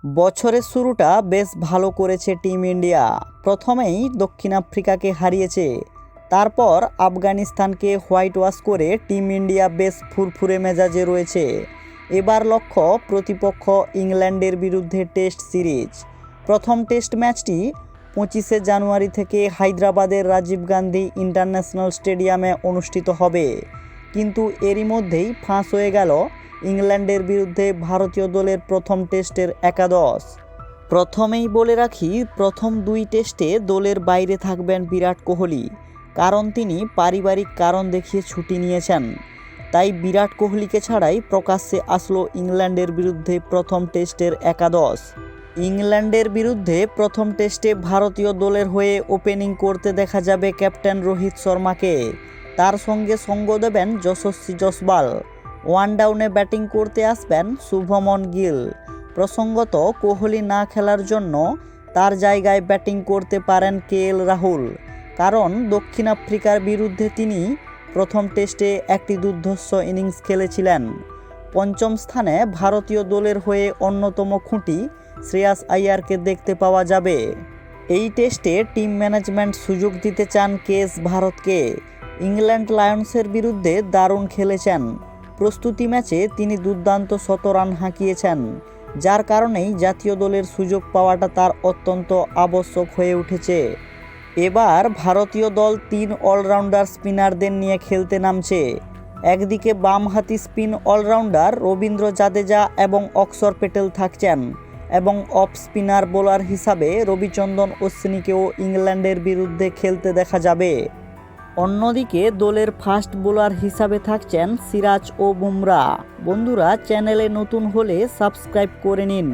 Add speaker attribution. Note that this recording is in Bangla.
Speaker 1: বছরের শুরুটা বেশ ভালো করেছে টিম ইন্ডিয়া। প্রথমেই দক্ষিণ আফ্রিকাকে হারিয়েছে, তারপর আফগানিস্তানকে হোয়াইট ওয়াশ করে টিম ইন্ডিয়া বেশ ফুরফুরে মেজাজে রয়েছে। এবার লক্ষ্য প্রতিপক্ষ ইংল্যান্ডের বিরুদ্ধে টেস্ট সিরিজ। প্রথম টেস্ট ম্যাচটি 25শে জানুয়ারি থেকে হায়দ্রাবাদের রাজীব গান্ধী ইন্টারন্যাশনাল স্টেডিয়ামে অনুষ্ঠিত হবে। কিন্তু এরই মধ্যেই ফাঁস হয়ে গেল ইংল্যান্ডের বিরুদ্ধে ভারতীয় দলের প্রথম টেস্টের একাদশ। প্রথমেই বলে রাখি, প্রথম দুই টেস্টে দলের বাইরে থাকবেন বিরাট কোহলি, কারণ তিনি পারিবারিক কারণ দেখিয়ে ছুটি নিয়েছেন। তাই বিরাট কোহলিকে ছাড়াই প্রকাশ্যে আসলো ইংল্যান্ডের বিরুদ্ধে প্রথম টেস্টের একাদশ। ইংল্যান্ডের বিরুদ্ধে প্রথম টেস্টে ভারতীয় দলের হয়ে ওপেনিং করতে দেখা যাবে ক্যাপ্টেন রোহিত শর্মাকে। তার সঙ্গে সঙ্গ দেবেন যশস্বী জয়সওয়াল। ওয়ান ডাউনে ব্যাটিং করতে আসবেন শুভমন গিল। প্রসঙ্গত, কোহলি না খেলার জন্য তার জায়গায় ব্যাটিং করতে পারেন কেএল রাহুল, কারণ দক্ষিণ আফ্রিকার বিরুদ্ধে তিনি প্রথম টেস্টে একটি দুর্ধর্ষ ইনিংস খেলেছিলেন। পঞ্চম স্থানে ভারতীয় দলের হয়ে অন্যতম খুঁটি শ্রেয়াস আইয়ারকে দেখতে পাওয়া যাবে। এই টেস্টে টিম ম্যানেজমেন্ট সুযোগ দিতে চান কেএস ভারতকে। ইংল্যান্ড লায়ন্সের বিরুদ্ধে দারুণ খেলেছেন। প্রস্তুতি ম্যাচে তিনি দুর্দান্ত শতরান হাঁকিয়েছেন, যার কারণেই জাতীয় দলের সুযোগ পাওয়াটা তার অত্যন্ত আবশ্যক হয়ে উঠেছে। এবার ভারতীয় দল 3 অলরাউন্ডার স্পিনারদের নিয়ে খেলতে নামছে। একদিকে বামহাতি স্পিন অলরাউন্ডার রবীন্দ্র জাদেজা এবং অক্ষর প্যাটেল থাকছেন, এবং অফ স্পিনার বোলার হিসাবে রবিচন্দ্রন অশ্বিনীকেও ইংল্যান্ডের বিরুদ্ধে খেলতে দেখা যাবে। অন্যদিকে দলের ফাস্ট বোলার হিসাবে থাকছেন সিরাজ ও বুমরা। বন্ধুরা, চ্যানেলে নতুন হলে সাবস্ক্রাইব করে নিন।